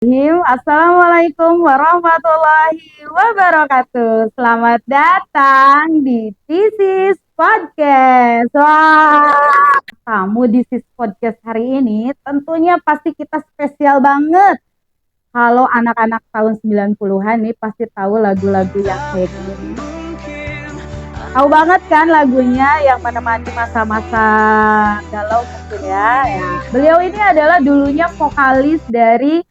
Assalamualaikum warahmatullahi wabarakatuh. Selamat datang di This is Podcast. Wah, tamu di This is Podcast hari ini tentunya pasti kita spesial banget. Kalau anak-anak tahun 90-an nih pasti tahu lagu-lagu yang kayak gini. Tahu banget kan lagunya yang menemani masa-masa galau mungkin ya. Beliau ini adalah dulunya vokalis dari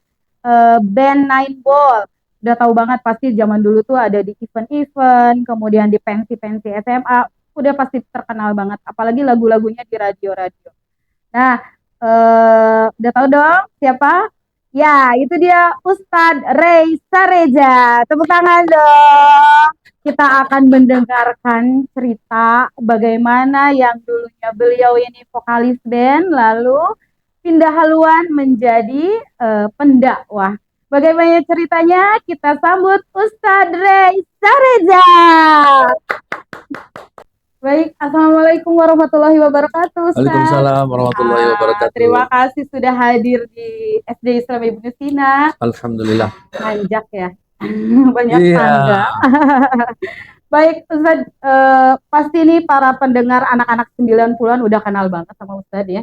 band Nine Ball. Udah tahu banget pasti zaman dulu tuh ada di event-event, kemudian di pensi-pensi SMA, udah pasti terkenal banget. Apalagi lagu-lagunya di radio-radio. Nah, udah tahu dong siapa? Ya, itu dia Ustadz Reysa Reza. Tepuk tangan dong. Kita akan mendengarkan cerita bagaimana yang dulunya beliau ini vokalis band, lalu pindah haluan menjadi pendakwah. Bagaimana ceritanya? Kita sambut Ustadz Reysa Reza. Baik, Assalamualaikum warahmatullahi wabarakatuh, Ustaz. Waalaikumsalam warahmatullahi wabarakatuh. Terima kasih sudah hadir di SD Islam Ibnu Sina. Alhamdulillah. Manjak ya, banyak tangga. Baik, Ustaz, pasti nih para pendengar anak-anak 90-an udah kenal banget sama Ustaz ya.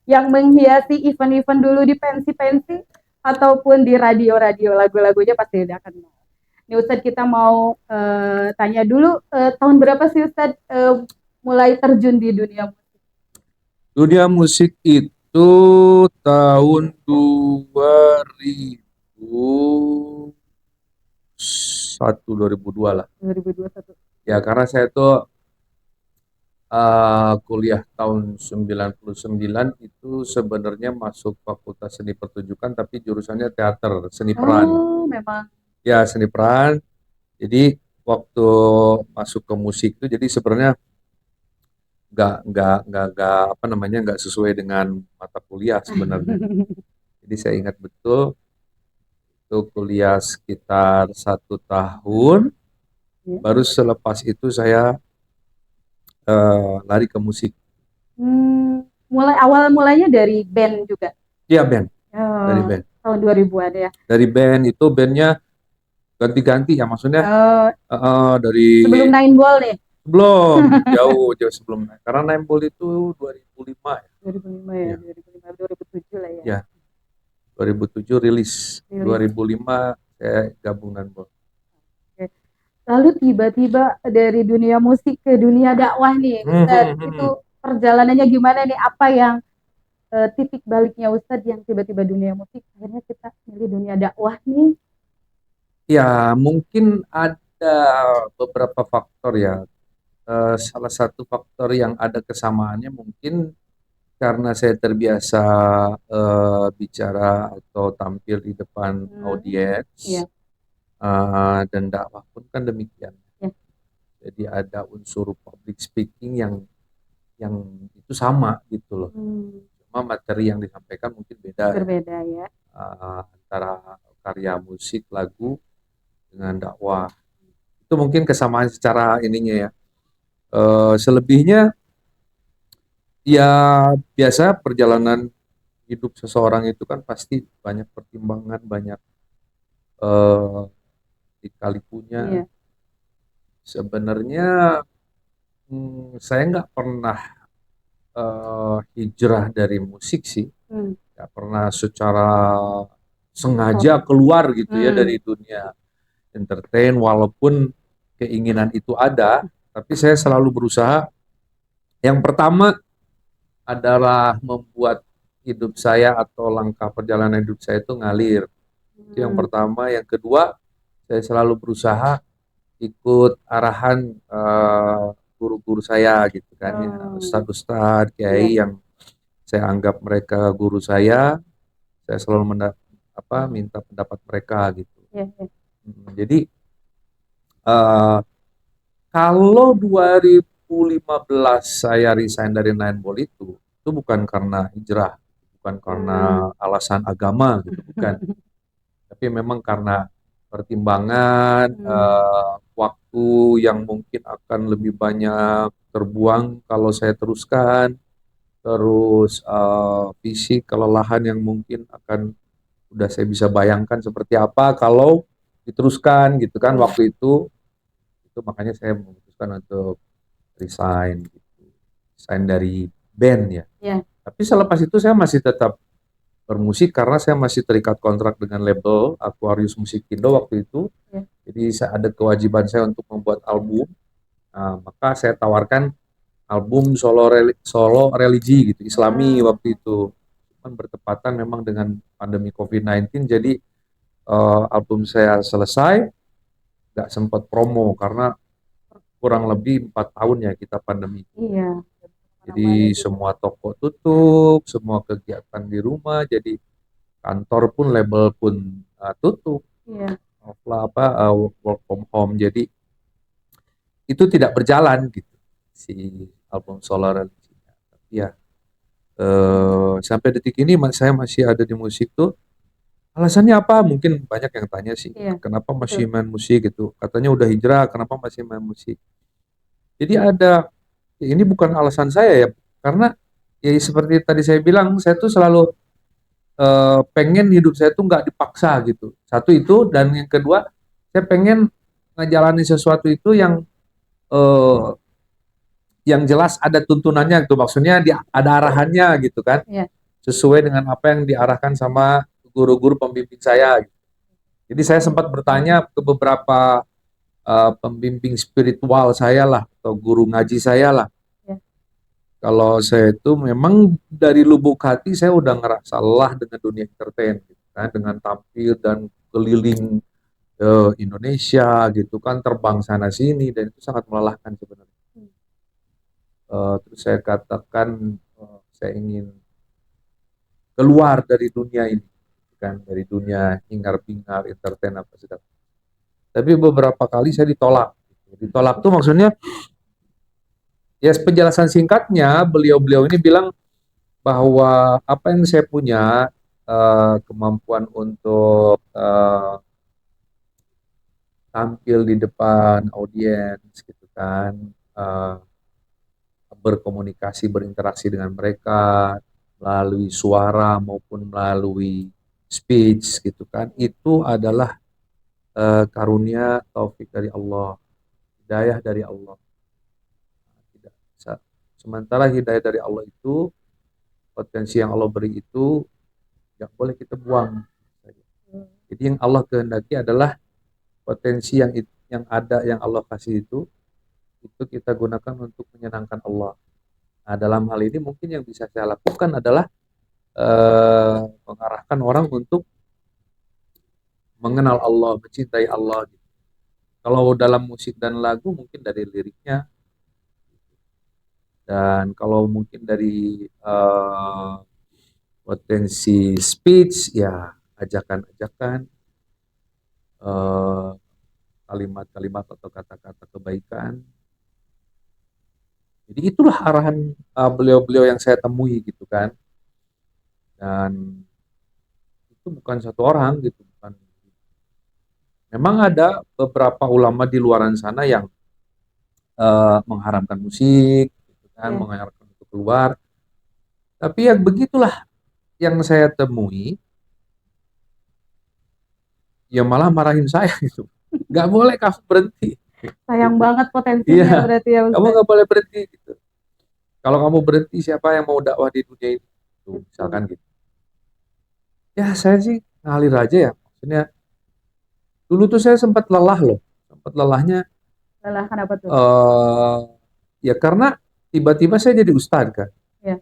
Yang menghiasi event-event dulu di pensi-pensi ataupun di radio-radio, lagu-lagunya pasti udah kenal. Nih Ustadz, kita mau tanya dulu, tahun berapa sih Ustadz mulai terjun di dunia musik? Dunia musik itu tahun 2001 2002 lah. 2021. Ya karena saya tuh kuliah tahun 99 itu sebenarnya masuk Fakultas Seni Pertunjukan tapi jurusannya teater, seni peran. Oh, memang. Ya, seni peran. Jadi waktu masuk ke musik itu jadi sebenarnya nggak sesuai dengan mata kuliah sebenarnya. Jadi saya ingat betul itu kuliah sekitar 1 tahun, baru selepas itu saya lari ke musik. Mulainya dari band juga? Iya, band. Dari band. Tahun 2000-an ya? Dari band itu bandnya ganti-ganti ya, maksudnya dari sebelum Nine Ball nih? Belum, jauh sebelum. Karena Nine Ball itu 2005 ya. 2005 ya, 2007 lah ya. Ya, 2007 rilis. 2005 saya gabung Nine Ball. Lalu tiba-tiba dari dunia musik ke dunia dakwah nih, Ustadz, itu perjalanannya gimana nih? Apa yang titik baliknya Ustadz yang tiba-tiba dunia musik, akhirnya kita milih dunia dakwah nih? Ya, mungkin ada beberapa faktor ya. Salah satu faktor yang ada kesamaannya mungkin karena saya terbiasa bicara atau tampil di depan audiens, dan dakwah pun kan demikian. Jadi ada unsur public speaking yang itu sama gitu loh. Cuma materi yang disampaikan mungkin berbeda ya. Antara karya musik, lagu dengan dakwah. Itu mungkin kesamaan secara ininya ya. Selebihnya ya biasa perjalanan hidup seseorang itu kan pasti banyak pertimbangan, banyak lika-likunya. Sebenarnya saya nggak pernah hijrah dari musik sih, nggak pernah secara sengaja keluar gitu ya dari dunia entertain, walaupun keinginan itu ada, tapi saya selalu berusaha. Yang pertama adalah membuat hidup saya atau langkah perjalanan hidup saya itu ngalir. Itu yang pertama. Yang kedua, saya selalu berusaha ikut arahan guru-guru saya gitu kan ya, ustadz-ustadz, kiai yang saya anggap mereka guru saya selalu minta pendapat mereka gitu. Jadi kalau 2015 saya resign dari Nine Ball itu bukan karena hijrah, bukan karena alasan agama gitu, bukan. Tapi memang karena pertimbangan waktu yang mungkin akan lebih banyak terbuang kalau saya teruskan, terus fisik, kelelahan yang mungkin akan udah saya bisa bayangkan seperti apa kalau diteruskan gitu kan waktu itu makanya saya memutuskan untuk resign gitu. Resign dari band ya. Ya. Tapi selepas itu saya masih tetap bermusik karena saya masih terikat kontrak dengan label Aquarius Musikindo waktu itu. Ya. Jadi saya ada kewajiban saya untuk membuat album. Nah, maka saya tawarkan album solo religi gitu, Islami waktu itu. Kan bertepatan memang dengan pandemi COVID-19, jadi album saya selesai, nggak sempat promo karena kurang lebih 4 tahun ya kita pandemi. Iya. Jadi semua toko tutup, semua kegiatan di rumah, jadi kantor pun, label pun tutup. Iya. Work from home. Jadi itu tidak berjalan gitu si album solo religinya. Tapi ya sampai detik ini saya masih ada di musik tuh. Alasannya apa? Mungkin banyak yang tanya sih, Iya. kenapa masih main musik gitu? Katanya udah hijrah, kenapa masih main musik? Jadi ini bukan alasan saya ya, karena ya seperti tadi saya bilang, saya tuh selalu pengen hidup saya tuh nggak dipaksa gitu. Satu itu, dan yang kedua, saya pengen ngejalani sesuatu itu eh, yang jelas ada tuntunannya gitu, maksudnya ada arahannya gitu kan, Iya. sesuai dengan apa yang diarahkan sama guru-guru pembimbing saya. Gitu. Jadi saya sempat bertanya ke beberapa pembimbing spiritual saya lah, atau guru ngaji saya lah. Ya. Kalau saya itu memang dari lubuk hati saya udah ngerasa lelah dengan dunia entertain, gitu kan, dengan tampil dan keliling Indonesia gitu kan, terbang sana sini, dan itu sangat melelahkan sebenarnya. Terus saya katakan saya ingin keluar dari dunia ini, kan, dari dunia hingar-bingar entertain apa sedang. Tapi beberapa kali saya ditolak. Ditolak tuh maksudnya, ya penjelasan singkatnya, beliau-beliau ini bilang bahwa apa yang saya punya, kemampuan untuk tampil di depan audiens gitu kan, berkomunikasi, berinteraksi dengan mereka melalui suara maupun melalui speech gitu kan, itu adalah karunia taufik dari Allah, hidayah dari Allah. Tidak bisa. Sementara hidayah dari Allah itu, potensi yang Allah beri itu tidak boleh kita buang. Jadi yang Allah kehendaki adalah potensi yang ada, yang Allah kasih itu kita gunakan untuk menyenangkan Allah. Nah, dalam hal ini mungkin yang bisa saya lakukan adalah mengarahkan orang untuk mengenal Allah, mencintai Allah. Kalau dalam musik dan lagu mungkin dari liriknya, dan kalau mungkin dari potensi speech ya ajakan-ajakan, kalimat-kalimat atau kata-kata kebaikan. Jadi itulah arahan beliau-beliau yang saya temui gitu kan. Dan itu bukan satu orang gitu, bukan. Memang ada beberapa ulama di luaran sana yang mengharamkan musik, gitu kan, mengharamkan untuk keluar. Tapi ya begitulah yang saya temui, ya malah marahin saya gitu. Gak boleh kamu berhenti. Sayang gitu. banget potensinya Iya, berarti ya Ustaz. kamu gak boleh berhenti gitu. Kalau kamu berhenti, siapa yang mau dakwah di dunia ini? Tuh, misalkan gitu. Ya saya sih ngalir aja ya. Maksudnya dulu tuh saya sempat lelah loh. Sempat lelahnya. Lelah kenapa tuh? Ya karena tiba-tiba saya jadi ustadz kan. Ya.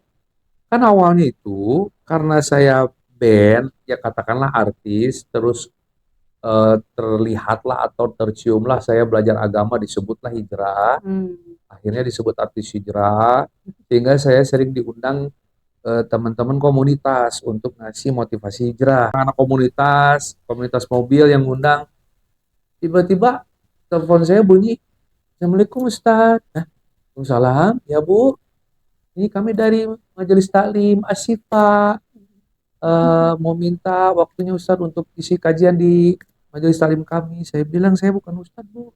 Kan awalnya itu karena saya band, ya katakanlah artis, terus terlihatlah atau terciumlah saya belajar agama, disebutlah hijrah. Akhirnya disebut artis hijrah, sehingga saya sering diundang teman-teman komunitas untuk ngasih motivasi hijrah. Anak komunitas mobil yang ngundang, tiba-tiba telepon saya bunyi, Assalamualaikum Ustaz. Waalaikumsalam, ya Bu. Ini kami dari Majelis Taklim Asyifa, mau minta waktunya Ustaz untuk isi kajian di Majelis Taklim kami. Saya bilang saya bukan Ustaz Bu.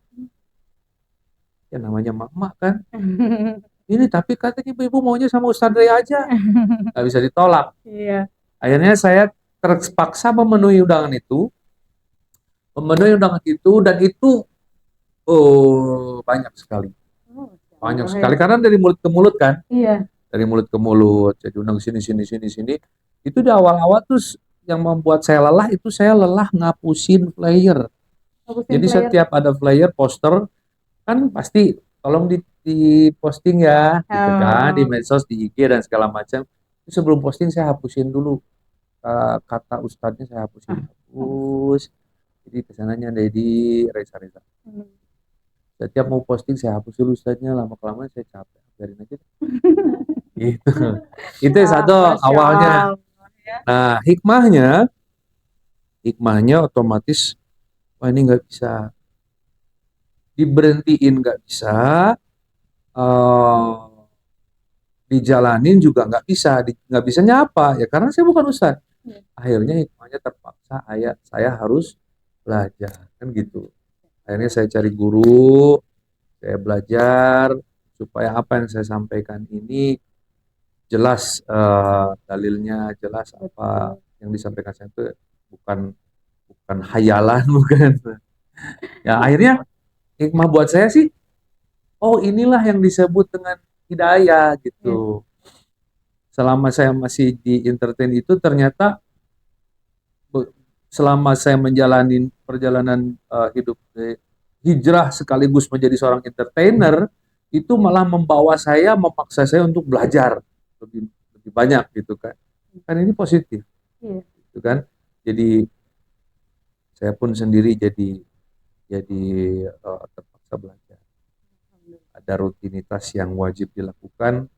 Ya namanya mak-mak kan. Ini tapi katanya ibu maunya sama Ustaz Ray aja. Nggak bisa ditolak. Iya. Akhirnya saya terpaksa memenuhi undangan itu, dan itu banyak sekali. Banyak sekali karena dari mulut ke mulut kan. Iya. Dari mulut ke mulut, jadi undang sini. Itu di awal-awal tuh yang membuat saya lelah itu saya lelah ngapusin flyer. Jadi setiap ada flyer, poster kan pasti tolong di posting ya, gitu kan, di medsos, di IG dan segala macam. Sebelum posting saya hapusin dulu kata ustadznya saya hapus. Jadi kesananya Dedi Reza. Setiap mau posting saya hapus dulu ustadznya, lama kelamaan saya capek, biarin aja. Gitu. Itu satu awalnya. Nah, hikmahnya otomatis wah ini nggak bisa diberhentiin, nggak bisa dijalanin juga nggak bisa, nggak bisa nyapa ya karena saya bukan ustadz. Akhirnya hikmahnya terpaksa saya harus belajar kan gitu. Akhirnya saya cari guru, saya belajar supaya apa yang saya sampaikan ini jelas, dalilnya jelas, apa yang disampaikan saya itu bukan hayalan, bukan. Ya akhirnya hikmah buat saya sih, oh inilah yang disebut dengan hidayah gitu. Selama saya masih di entertain itu ternyata selama saya menjalani perjalanan hidup hijrah sekaligus menjadi seorang entertainer itu malah memaksa saya untuk belajar lebih banyak gitu kan. Kan ini positif. Gitu kan. Jadi saya pun sendiri jadi terpaksa belajar. Ada rutinitas yang wajib dilakukan.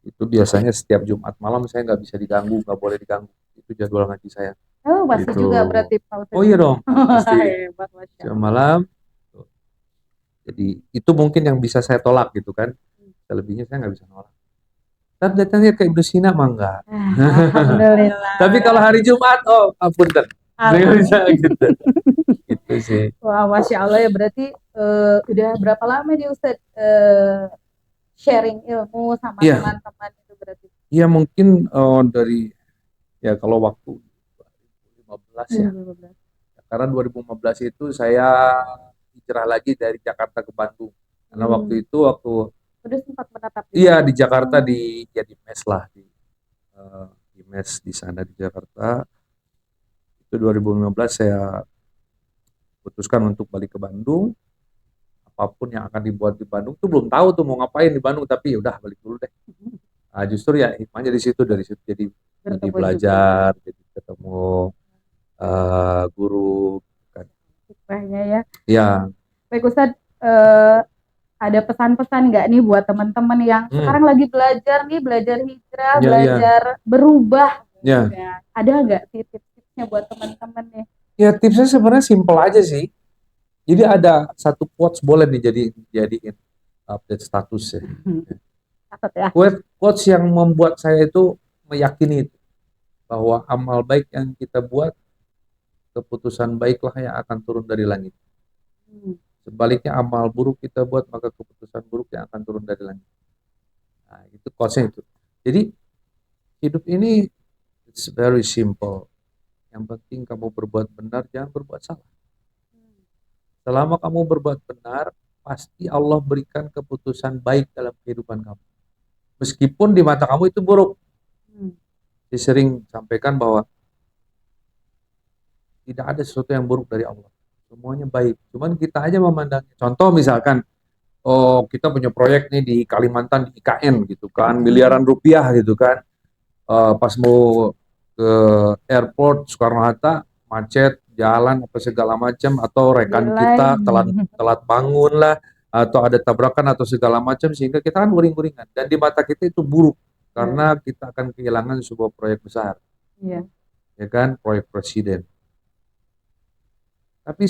Itu biasanya setiap Jumat malam saya nggak bisa diganggu, nggak boleh diganggu. Itu jadwal ngaji saya. Oh, pasti gitu. Juga berarti Pak. Oh iya dong, pasti. Jam malam. Jadi itu mungkin yang bisa saya tolak gitu kan. Selebihnya saya nggak bisa nolak. Tapi datangnya ke Ibnu Sina mah enggak. Alhamdulillah. Tapi kalau hari Jumat, oh ampun kan. Nggak bisa gitu. Gitu sih. Wah, Masya Allah ya, berarti udah berapa lama nih Ustadz sharing ilmu sama teman-teman itu berarti? Iya mungkin dari ya kalau waktu 2015 ya. Karena 2015 itu saya hijrah lagi dari Jakarta ke Bandung. Karena waktu udah sempat menetap di Jakarta di mes lah di mes di sana di Jakarta. Itu 2015 saya putuskan untuk balik ke Bandung. Apapun yang akan dibuat di Bandung tuh belum tahu tuh mau ngapain di Bandung, tapi udah balik dulu deh. Nah, justru ya hikmahnya dari situ jadi belajar, jadi ketemu guru kan. Hikmahnya ya. Iya. Baik Ustadz, ada pesan-pesan nggak nih buat teman-teman yang sekarang lagi belajar hijrah, belajar berubah? Ya. Ada nggak sih tips-tipsnya buat teman-teman nih? Ya tipsnya sebenarnya simpel aja sih. Jadi ada satu quotes boleh nih jadiin update status ya. Quotes yang membuat saya itu meyakini itu bahwa amal baik yang kita buat, keputusan baiklah yang akan turun dari langit. Sebaliknya amal buruk kita buat, maka keputusan buruk yang akan turun dari langit. Nah, itu quotesnya itu. Jadi hidup ini it's very simple. Yang penting kamu berbuat benar, jangan berbuat salah. Selama kamu berbuat benar, pasti Allah berikan keputusan baik dalam kehidupan kamu. Meskipun di mata kamu itu buruk. Saya sering sampaikan bahwa tidak ada sesuatu yang buruk dari Allah. Semuanya baik. Cuman kita aja memandangnya. Contoh misalkan, oh kita punya proyek nih di Kalimantan di IKN gitu kan, miliaran rupiah gitu kan. Pas mau ke airport Soekarno-Hatta macet, jalan apa segala macam, atau rekan kita telat bangun lah, atau ada tabrakan atau segala macam, sehingga kita kan uring-uringan dan di mata kita itu buruk karena kita akan kehilangan sebuah proyek besar. Ya kan, proyek presiden. Tapi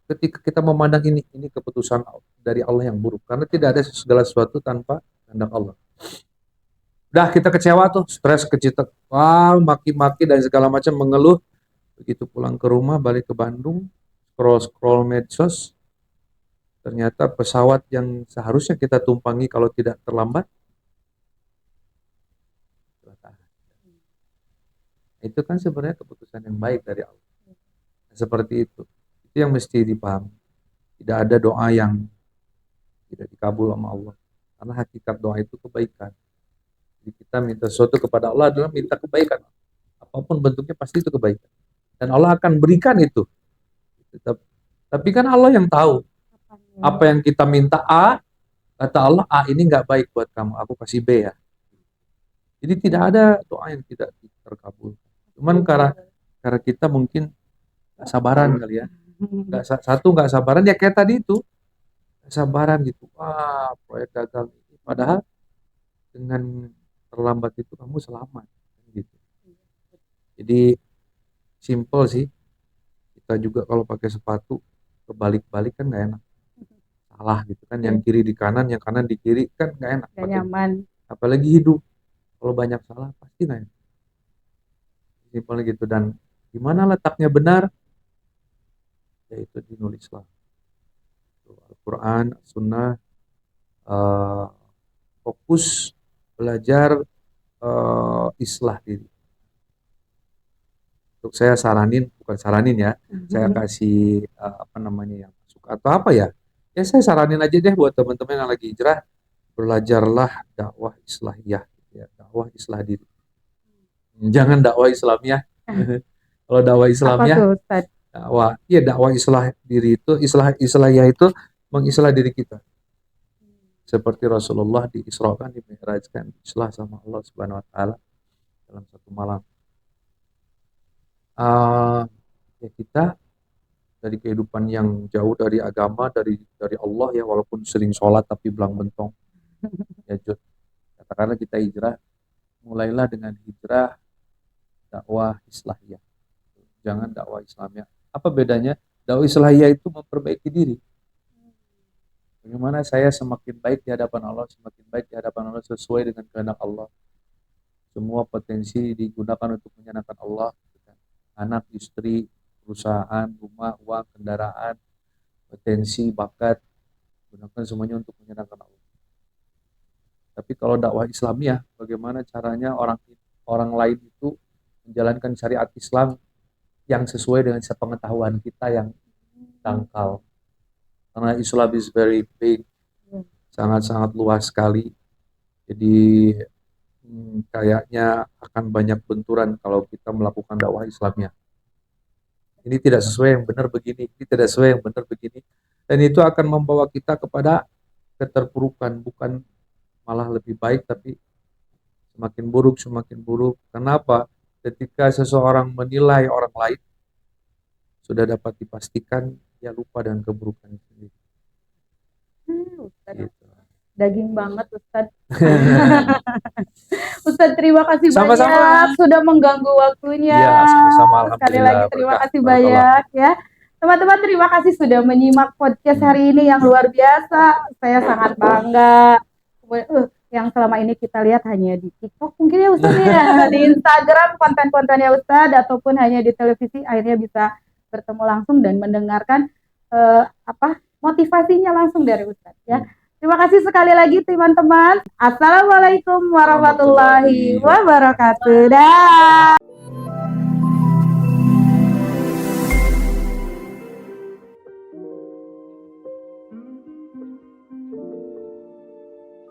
ketika kita memandang ini keputusan dari Allah yang buruk, karena tidak ada segala sesuatu tanpa kehendak Allah. Udah kita kecewa tuh, stres, kecita, maki-maki dan segala macam, mengeluh. Begitu pulang ke rumah, balik ke Bandung, scroll medsos, ternyata pesawat yang seharusnya kita tumpangi kalau tidak terlambat. Itu kan sebenarnya keputusan yang baik dari Allah. Seperti itu yang mesti dipahami. Tidak ada doa yang tidak dikabul sama Allah, karena hakikat doa itu kebaikan. Jadi kita minta sesuatu kepada Allah adalah minta kebaikan, apapun bentuknya pasti itu kebaikan, dan Allah akan berikan itu. Tapi kan Allah yang tahu apa yang kita minta. A, kata Allah, A ini nggak baik buat kamu, aku kasih B ya. Jadi tidak ada doa yang tidak terkabul. Cuman karena kita mungkin nggak sabaran kali ya. Nggak sabaran ya, kayak tadi itu, sabaran gitu. Wah, proyek gagal. Padahal dengan terlambat itu kamu selamat gitu. Jadi simple sih. Kita juga kalau pakai sepatu kebalik-balik kan nggak enak. Salah gitu kan, yang kiri di kanan, yang kanan di kiri, kan nggak enak. Gak nyaman. Apalagi hidup. Kalau banyak salah pasti nggak enak. Simple gitu. Dan gimana letaknya benar? Yaitu dinulislah. Al-Quran, Sunnah, fokus belajar islah diri. Untuk saya saranin, bukan saranin ya, saya kasih apa namanya yang masuk atau apa ya? Ya saya saranin aja deh buat teman-teman yang lagi hijrah, belajarlah dakwah islahiyah, ya, dakwah islah diri. Jangan dakwah Islamiyah. Kalau dakwah Islamiyah, dakwah islah diri itu, islahiyah itu mengislah diri kita. Seperti Rasulullah diisrakan, dimi'rajkan, islah sama Allah Subhanahu wa taala dalam satu malam. Ya kita dari kehidupan yang jauh dari agama, dari Allah ya, walaupun sering sholat tapi belang bentong. Ya Jod, katakanlah kita hijrah, mulailah dengan hijrah dakwah islahiyah. Jangan dakwah Islamiyah. Apa bedanya? Dakwah islahiyah itu memperbaiki diri. Bagaimana saya semakin baik di hadapan Allah, semakin baik di hadapan Allah sesuai dengan kehendak Allah. Semua potensi digunakan untuk menyenangkan Allah. Anak, istri, perusahaan, rumah, uang, kendaraan, potensi, bakat, gunakan semuanya untuk menyenangkan Allah. Tapi kalau dakwah Islamiyah, bagaimana caranya orang lain itu menjalankan syariat Islam yang sesuai dengan sepengetahuan kita yang dangkal. Karena Islam is very big, sangat-sangat luas sekali. Jadi kayaknya akan banyak benturan kalau kita melakukan dakwah Islamnya. Ini tidak sesuai yang benar begini, ini tidak sesuai yang benar begini. Dan itu akan membawa kita kepada keterpurukan, bukan malah lebih baik, tapi semakin buruk, semakin buruk. Kenapa? Ketika seseorang menilai orang lain, sudah dapat dipastikan dia lupa dengan keburukan sendiri. Gitu. Daging banget Ustadz. Ustadz terima kasih sama-sama banyak sudah mengganggu waktunya. Ya, sama-sama. Sekali lagi terima kasih banyak ya. Teman-teman terima kasih sudah menyimak podcast hari ini yang luar biasa. Saya sangat bangga. Yang selama ini kita lihat hanya di TikTok mungkin ya Ustadz ya, di Instagram konten-kontennya Ustadz ataupun hanya di televisi, akhirnya bisa bertemu langsung dan mendengarkan motivasinya langsung dari Ustadz ya. Terima kasih sekali lagi teman-teman. Assalamualaikum warahmatullahi wabarakatuh. Dah.